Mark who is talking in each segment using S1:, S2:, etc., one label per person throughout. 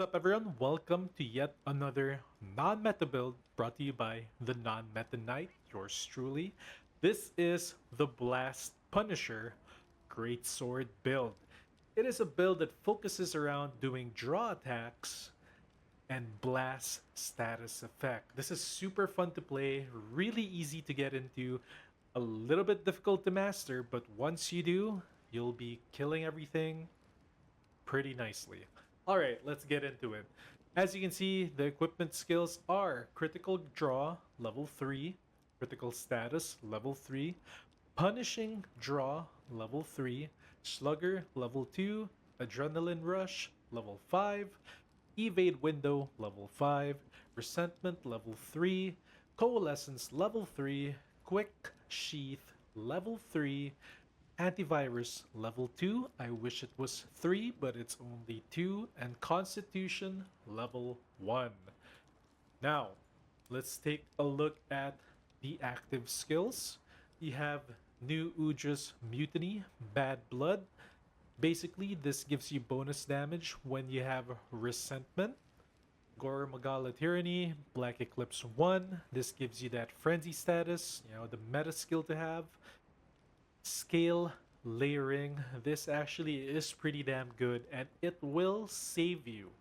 S1: up, everyone? Welcome to yet another non-meta build brought to you by the Non-Meta Knight, yours truly. This is the Blast Punisher Great Sword build. It is a build that focuses around doing draw attacks and blast status effect. This is super fun to play, really easy to get into, a little bit difficult to master, but once you do, you'll be killing everything pretty nicely. All right, let's get into it. As you can see, the equipment skills are critical draw, level 3, critical status, level 3, punishing draw, level 3, slugger, level 2, adrenaline rush, level 5, evade window, level 5, resentment, level 3, coalescence, level 3, quick sheath, level 3, antivirus level 2. I wish it was 3, but it's only 2. And constitution level 1. Now, let's take a look at the active skills. You have New Udra's Mutiny, Bad Blood. Basically, this gives you bonus damage when you have resentment. Gore Magala Tyranny, Black Eclipse 1. This gives you that frenzy status, the meta skill to have. Scale layering. This actually is pretty damn good, and it will save you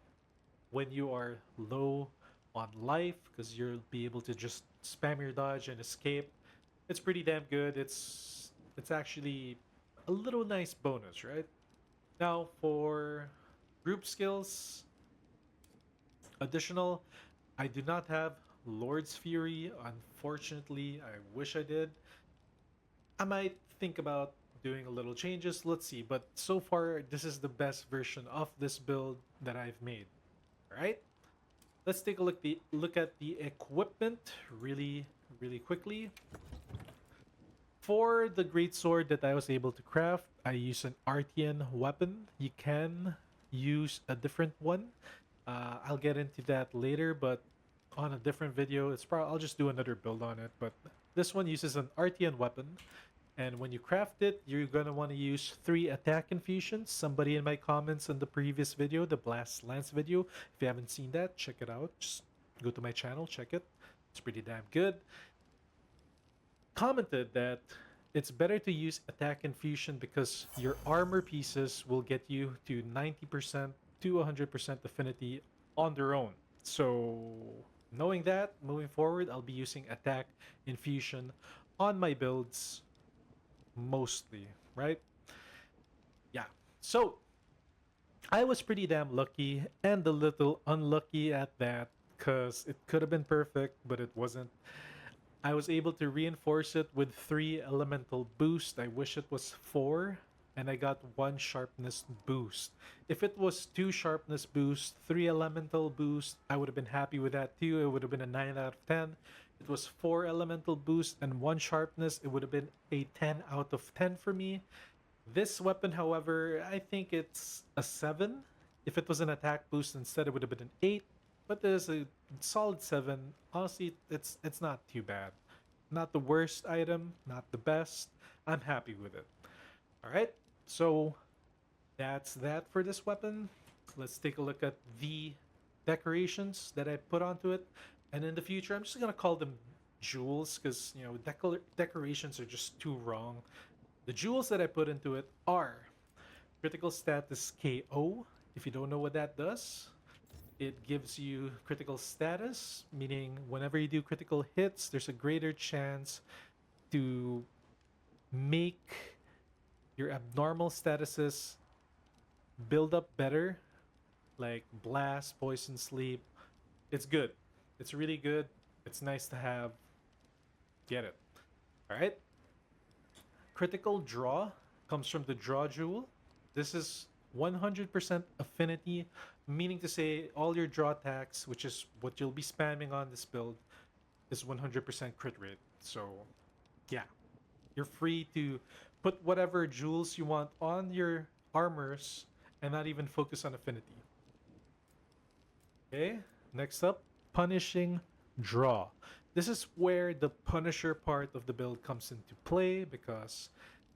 S1: when you are low on life because you'll be able to just spam your dodge and escape. It's pretty damn good. It's actually a little nice bonus, right? Now for group skills, additional, I do not have Lord's Fury. Unfortunately, I wish I did. I might think about doing a little changes. Let's see. But so far, this is the best version of this build that I've made. All right. Let's take a look at the equipment really quickly. For the great sword that I was able to craft, I use an Artian weapon. You can use a different one. I'll get into that later, but on a different video. I'll just do another build on it. But this one uses an Artian weapon. And when you craft it, you're going to want to use 3 attack infusions. Somebody in my comments on the previous video, the Blast Lance video, if you haven't seen that, check it out. Just go to my channel, check it. It's pretty damn good. Commented that it's better to use attack infusion because your armor pieces will get you to 90% to 100% affinity on their own. So knowing that, moving forward, I'll be using attack infusion on my builds mostly, right? Yeah. So I was pretty damn lucky and a little unlucky at that because it could have been perfect, but it wasn't. I was able to reinforce it with 3 elemental boost. I wish it was 4, and I got 1 sharpness boost. If it was 2 sharpness boost, 3 elemental boost, I would have been happy with that too. It would have been a 9 out of 10. It was 4 elemental boost and 1 sharpness. It would have been a 10 out of 10 for me. This weapon, however, I think it's a 7. If it was an attack boost instead, it would have been an 8. But there's a solid 7. Honestly, it's not too bad. Not the worst item, not the best. I'm happy with it. All right, so that's that for this weapon. Let's take a look at the decorations that I put onto it. And in the future, I'm just gonna call them jewels because decorations are just too wrong. The jewels that I put into it are critical status KO. If you don't know what that does, it gives you critical status, meaning whenever you do critical hits, there's a greater chance to make your abnormal statuses build up better, like blast, poison, sleep. It's good. It's really good. It's nice to have. Get it. All right. Critical draw comes from the draw jewel. This is 100% affinity, meaning to say all your draw attacks, which is what you'll be spamming on this build, is 100% crit rate. So, yeah. You're free to put whatever jewels you want on your armors and not even focus on affinity. Okay, next up, punishing draw. This is where the Punisher part of the build comes into play because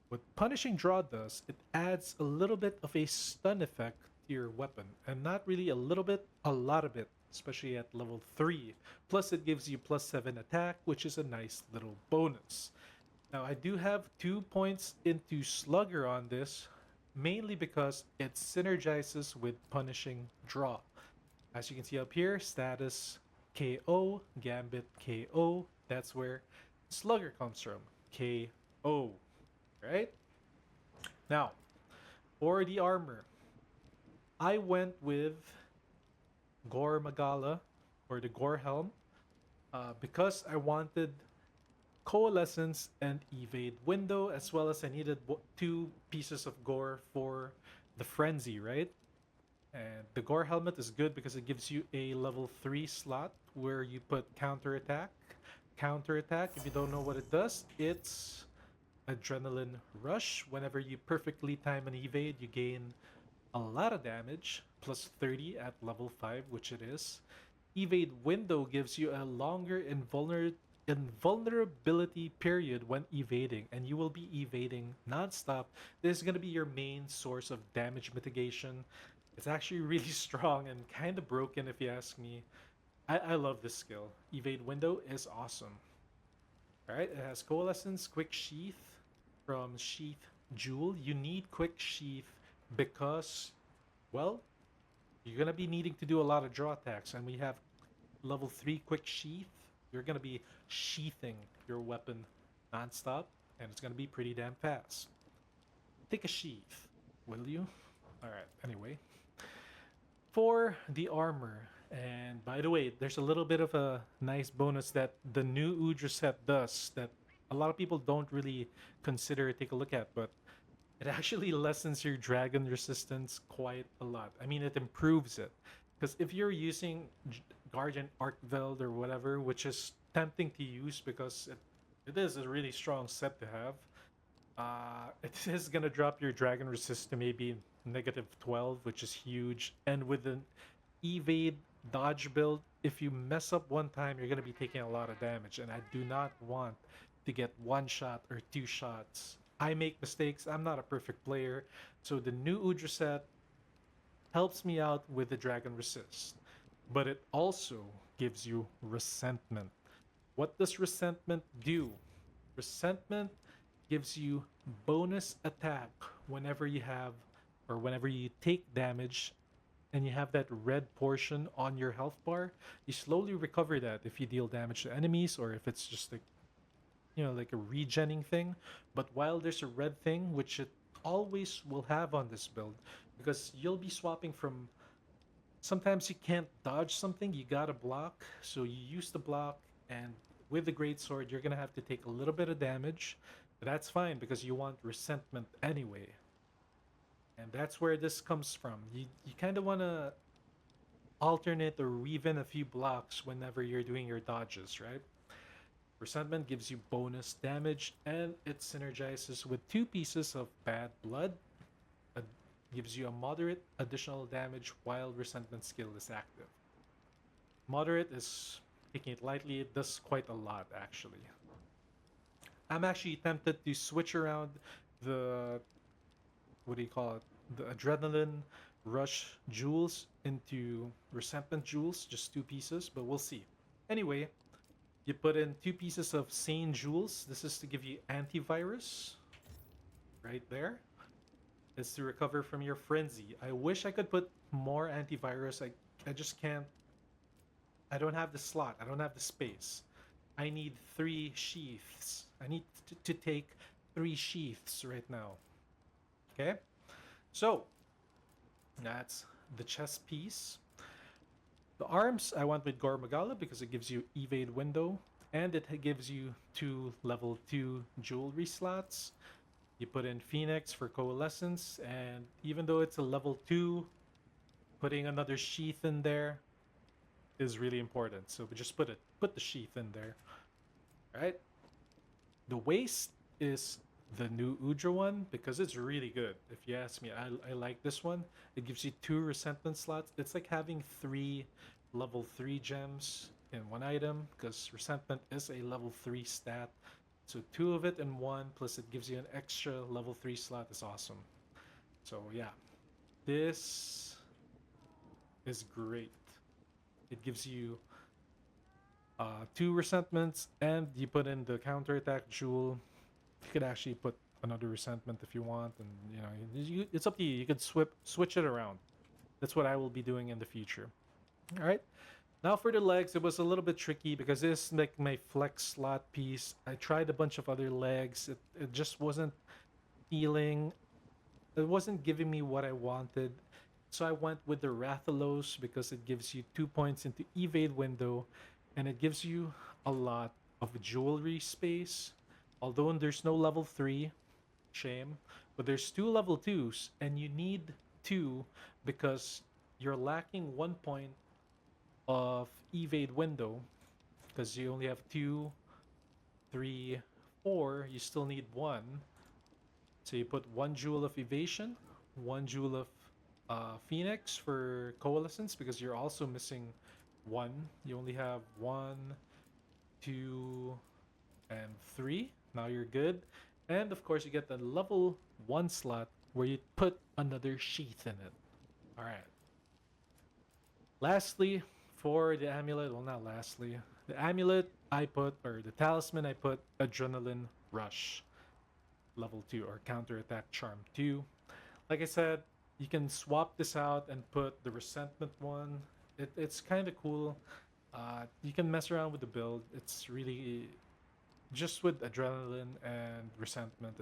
S1: what punishing draw does, it adds a little bit of a stun effect to your weapon. And not really a little bit, a lot of it, especially at level 3. Plus, it gives you plus 7 attack, which is a nice little bonus. Now, I do have 2 points into Slugger on this, mainly because it synergizes with Punishing Draw. As you can see up here, status KO, Gambit KO. That's where Slugger comes from. KO. Right? Now, for the armor, I went with Gore Magala, or the Gore Helm, because I wanted Coalescence and Evade Window, as well as I needed 2 pieces of Gore for the Frenzy, right? And the Gore Helmet is good because it gives you a level 3 slot where you put Counter Attack. Counter Attack, if you don't know what it does, it's Adrenaline Rush. Whenever you perfectly time an evade, you gain a lot of damage, plus 30 at level 5, which it is. Evade Window gives you a longer invulnerability period when evading, and you will be evading non-stop. This is going to be your main source of damage mitigation. It's actually really strong and kind of broken if you ask me. I love this skill. Evade Window is awesome. Alright, it has Coalescence, Quick Sheath from Sheath Jewel. You need Quick Sheath because, well, you're going to be needing to do a lot of draw attacks, and we have level 3 Quick Sheath. You're going to be sheathing your weapon non-stop, and it's going to be pretty damn fast. Take a sheath, will you? Alright, anyway. For the armor, and by the way, there's a little bit of a nice bonus that the new Udra set does that a lot of people don't really consider or take a look at, but it actually lessens your dragon resistance quite a lot. I mean, it improves it. Because if you're using Guardian Arkveld or whatever, which is tempting to use because it is a really strong set to have, it is going to drop your dragon resist to maybe negative 12, which is huge. And with an evade dodge build, if you mess up one time, you're going to be taking a lot of damage. And I do not want to get 1 shot or 2 shots. I make mistakes. I'm not a perfect player. So the new Udra set helps me out with the dragon resist. But it also gives you resentment. What does resentment do? Resentment gives you bonus attack whenever you have, or whenever you take damage and you have that red portion on your health bar. You slowly recover that if you deal damage to enemies, or if it's just like, like a regenning thing. But while there's a red thing, which it always will have on this build, because you'll be swapping from, sometimes you can't dodge something, you gotta block, so you use the block, and with the greatsword you're gonna have to take a little bit of damage, but that's fine because you want resentment anyway. And that's where this comes from. You kind of want to alternate or weave in a few blocks whenever you're doing your dodges, right? Resentment gives you bonus damage, and it synergizes with 2 pieces of Bad Blood. It gives you a moderate additional damage while Resentment skill is active. Moderate is taking it lightly. It does quite a lot, actually. I'm actually tempted to switch around the, what do you call it, the Adrenaline Rush jewels into Resentment jewels, just 2 pieces, but we'll see. Anyway, you put in 2 pieces of Sane jewels. This is to give you antivirus, right there. It's to recover from your frenzy. I wish I could put more antivirus. I just can't. I don't have the slot. I don't have the space. I need 3 sheaths. I need to take 3 sheaths right now. Okay? So, that's the chest piece. The arms, I went with Gore Magala because it gives you evade window, and it gives you 2 level 2 jewelry slots. You put in Phoenix for coalescence, and even though it's a level 2, putting another sheath in there is really important. So we just put the sheath in there. Right? The waist is the new Udra one because it's really good. If you ask me, I like this one. It gives you 2 resentment slots. It's like having 3 level 3 gems in one item because resentment is a level 3 stat. So 2 of it in one, plus it gives you an extra level 3 slot is awesome. So yeah, this is great. It gives you two resentments, and you put in the counterattack jewel. You could actually put another resentment if you want, and it's up to you. You could switch it around. That's what I will be doing in the future. All right. Now for the legs, it was a little bit tricky because this is like my flex slot piece. I tried a bunch of other legs. It just wasn't feeling. It wasn't giving me what I wanted. So I went with the Rathalos because it gives you 2 points into evade window, and it gives you a lot of jewelry space. Although there's no level 3, shame, but there's two level 2s, and you need two because you're lacking 1 point of evade window because you only have two, three, four. You still need one. So you put one jewel of evasion, one jewel of Phoenix for coalescence because you're also missing one. You only have one, two, and three. Now you're good. And of course, you get the level 1 slot where you put another sheath in it. All right. Lastly, for the amulet, well, not lastly, the amulet I put, or the talisman I put, Adrenaline Rush, level 2, or counterattack charm 2. Like I said, you can swap this out and put the resentment one. It's kind of cool. You can mess around with the build. It's really just with adrenaline and resentment.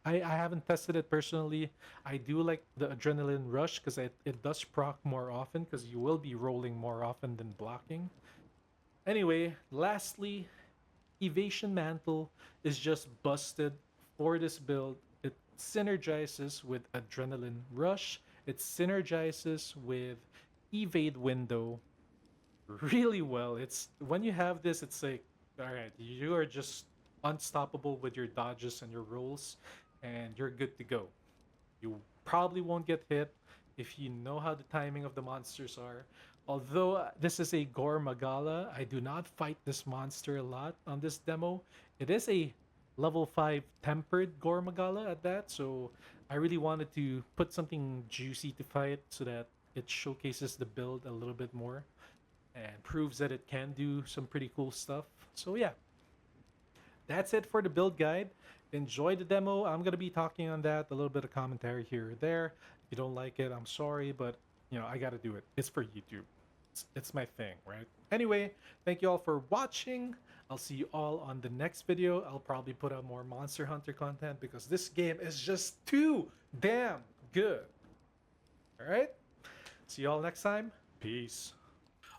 S1: I haven't tested it personally. I do like the adrenaline rush because it does proc more often because you will be rolling more often than blocking. Anyway, lastly, evasion mantle is just busted for this build. It synergizes with adrenaline rush. It synergizes with evade window really well. It's when you have this, it's like, all right, you are just unstoppable with your dodges and your rolls, and you're good to go. You probably won't get hit if you know how the timing of the monsters are. Although this is a Gore Magala, I do not fight this monster a lot on this demo. It is a level 5 tempered Gore Magala at that, so I really wanted to put something juicy to fight so that it showcases the build a little bit more and proves that it can do some pretty cool stuff. So yeah, that's it for the build guide. Enjoy the demo. I'm gonna be talking on that, a little bit of commentary here or there. If you don't like it, I'm sorry, but I gotta do it. It's for YouTube. It's my thing, right? Anyway, thank you all for watching. I'll see you all on the next video. I'll probably put out more Monster Hunter content because this game is just too damn good. All right? See you all next time. Peace.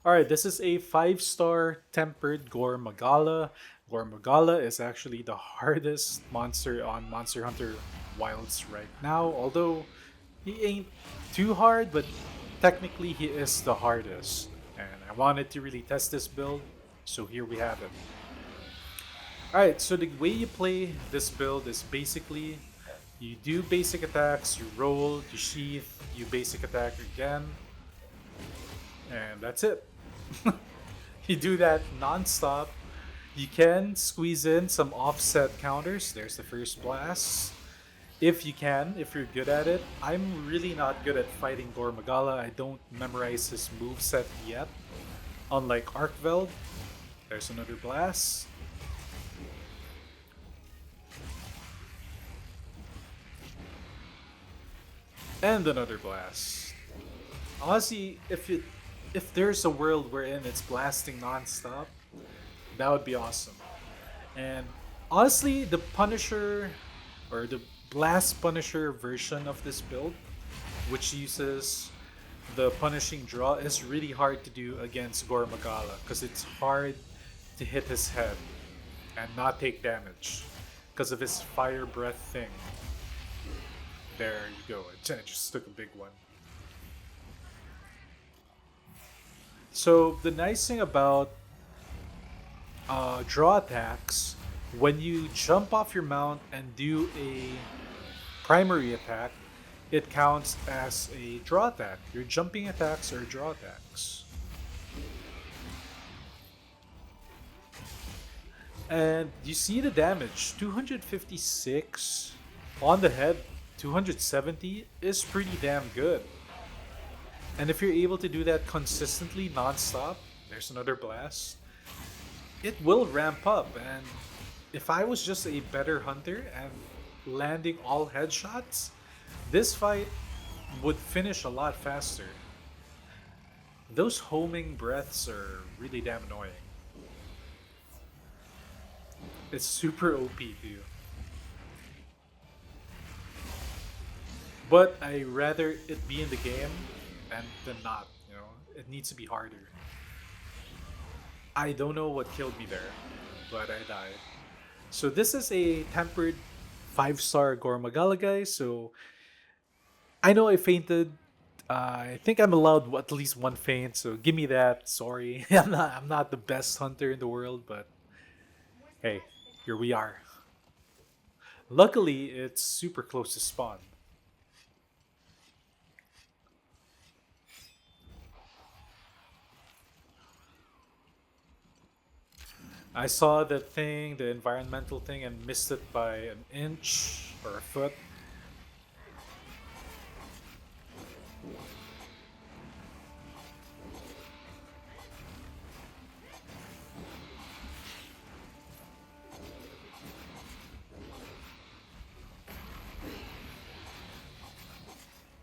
S1: All right, this is a 5-star tempered Gore Magala. Gore Magala is actually the hardest monster on Monster Hunter Wilds right now, although he ain't too hard, but technically he is the hardest. And I wanted to really test this build, so here we have it. Alright, so the way you play this build is basically you do basic attacks, you roll, you sheath, you basic attack again, and that's it. You do that non-stop. You can squeeze in some offset counters. There's the first blast. If you can, if you're good at it. I'm really not good at fighting Gore Magala. I don't memorize his moveset yet. Unlike Arkveld. There's another blast. And another blast. Honestly, if there's a world wherein it's blasting non-stop, that would be awesome. And honestly, the Punisher, or the Blast Punisher version of this build, which uses the punishing draw, is really hard to do against Gore Magala because it's hard to hit his head and not take damage because of his fire breath thing. There you go. I just took a big one. So the nice thing about draw attacks, when you jump off your mount and do a primary attack, it counts as a draw attack. Your jumping attacks are draw attacks. And you see the damage, 256 on the head, 270 is pretty damn good. And if you're able to do that consistently, non-stop, there's another blast, it will ramp up. And if I was just a better hunter and landing all headshots, this fight would finish a lot faster. Those homing breaths are really damn annoying. It's super OP too. But I rather it be in the game than not, you know. It needs to be harder. I don't know what killed me there, but I died. So this is a tempered 5-star Gore Magala guy, so I know I fainted. I think I'm allowed at least one feint, so give me that. Sorry, I'm not the best hunter in the world, but hey, here we are. Luckily, it's super close to spawn. I saw the thing, the environmental thing, and missed it by an inch or a foot.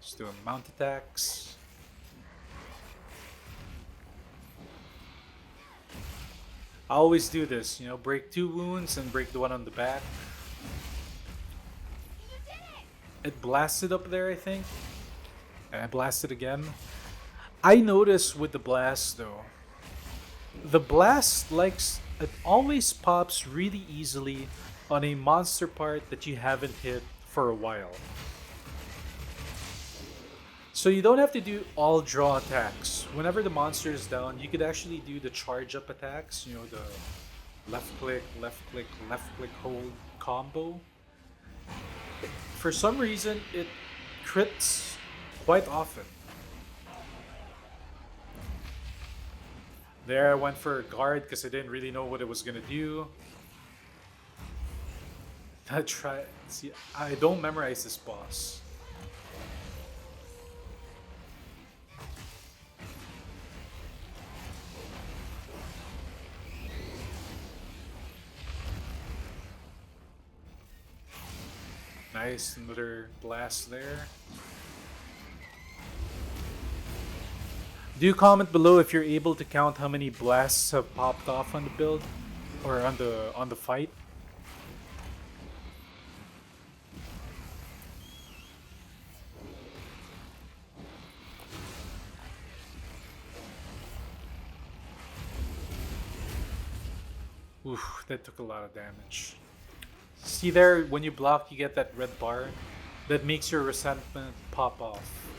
S1: Just doing mount attacks. I always do this, you know, break 2 wounds and break the one on the back. It blasted up there, I think. And I blasted again. I noticed with the blast though, the blast likes it always pops really easily on a monster part that you haven't hit for a while. So you don't have to do all draw attacks. Whenever the monster is down, you could actually do the charge up attacks, you know, the left click, left click, hold combo. For some reason, it crits quite often. There, I went for a guard because I didn't really know what it was gonna do. I try. See, I don't memorize this boss. Nice, another blast there. Do comment below if you're able to count how many blasts have popped off on the build or on the fight. Oof, that took a lot of damage. See there, when you block, you get that red bar that makes your resentment pop off.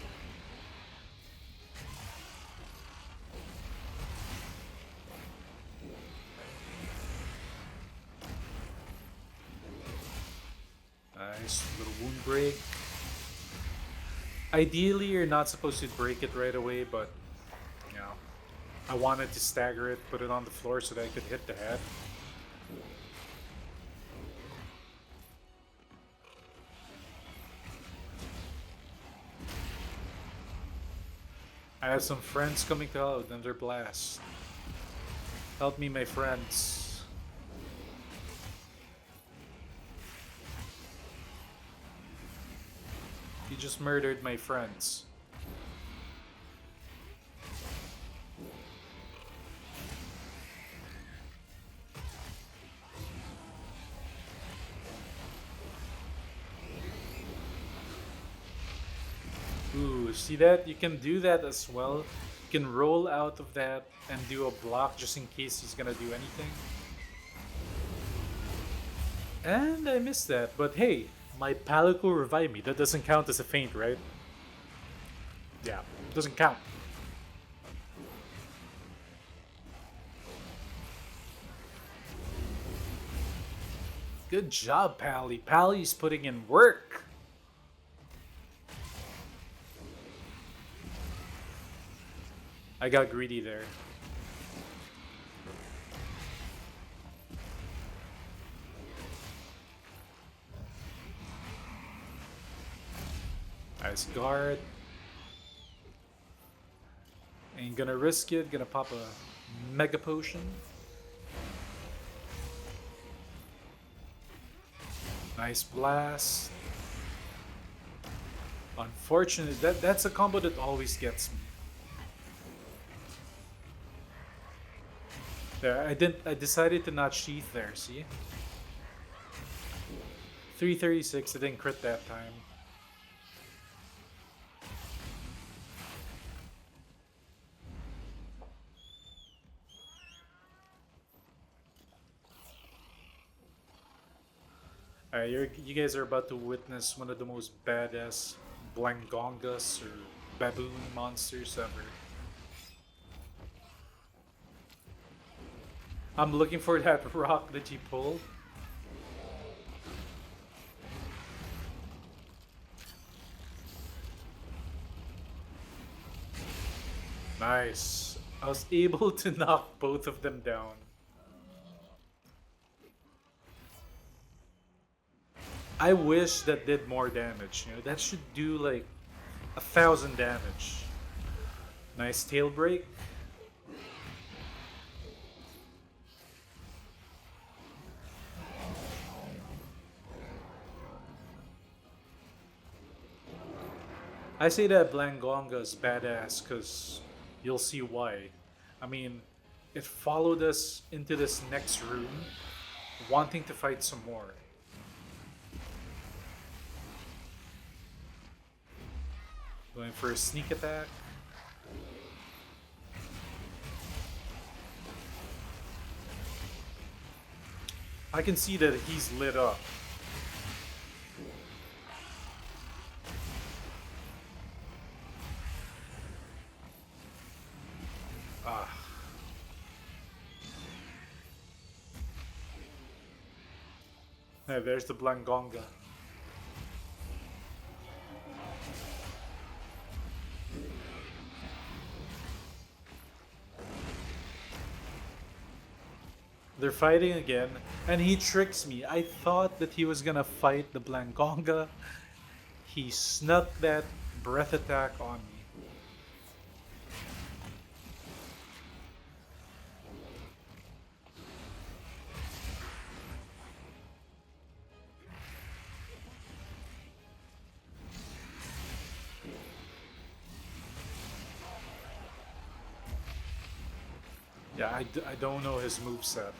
S1: Nice little wound break. Ideally, you're not supposed to break it right away, but you know, I wanted to stagger it, put it on the floor so that I could hit the head. I have some friends coming to help and they're blast. Help me, my friends. You just murdered my friends. Ooh, see that? You can do that as well. You can roll out of that and do a block just in case he's gonna do anything. And I missed that, but hey, my Palico revived me. That doesn't count as a feint, right? Yeah, doesn't count. Good job, Pally. Pally's putting in work. I got greedy there. Nice guard. Ain't gonna risk it. Gonna pop a mega potion. Nice blast. Unfortunate. That's a combo that always gets me. There, I decided to not sheath there, see? 336, I didn't crit that time. Alright, you guys are about to witness one of the most badass Blangongas or baboon monsters ever. I'm looking for that rock that you pulled. Nice. I was able to knock both of them down. I wish that did more damage. You know, that should do like 1,000 damage. Nice tail break. I say that Blangonga is badass because you'll see why. I mean, it followed us into this next room, wanting to fight some more. Going for a sneak attack. I can see that he's lit up. Ah. Yeah, there's the Blangonga. They're fighting again, and he tricks me. I thought that he was gonna fight the Blangonga. He snuck that breath attack on me. Yeah, I don't know his moveset.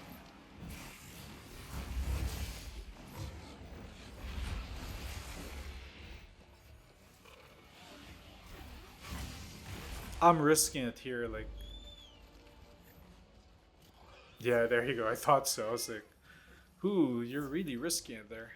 S1: I'm risking it here, like... Yeah, there you go. I thought so. I was like, ooh, you're really risking it there.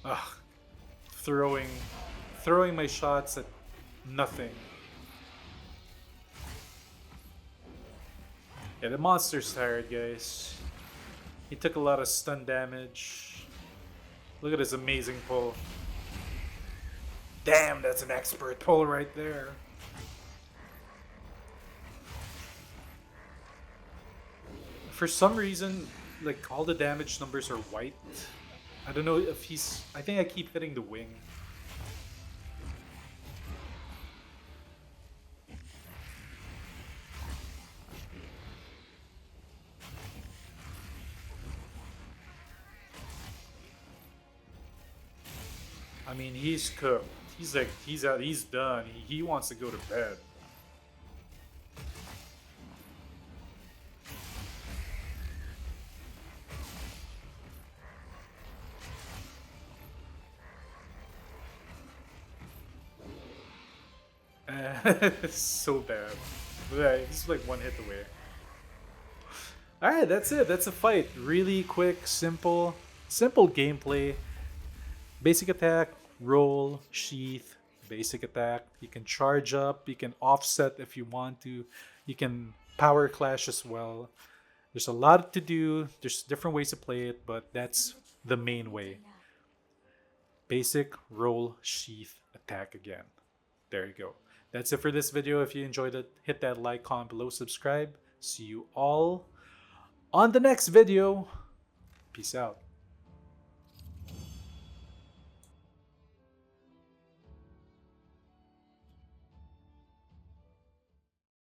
S1: Ugh. Throwing my shots at nothing. Yeah, the monster's tired, guys. He took a lot of stun damage. Look at his amazing pull. Damn, that's an expert pull right there. For some reason, like all the damage numbers are white. I don't know if he's... I think I keep hitting the wing. I mean, he's cooked. He's like, he's out, he's done. He wants to go to bed. So bad. Yeah, he's like one hit away. Alright, that's it. That's a fight. Really quick, simple gameplay. Basic attack, roll, sheath, basic attack. You can charge up, you can offset if you want to, you can power clash as well. There's a lot to do, there's different ways to play it, but that's the main way. Basic, roll, sheath, attack again. There you go. That's it for this video. If you enjoyed it, hit that like, comment below, subscribe. See you all on the next video. Peace out.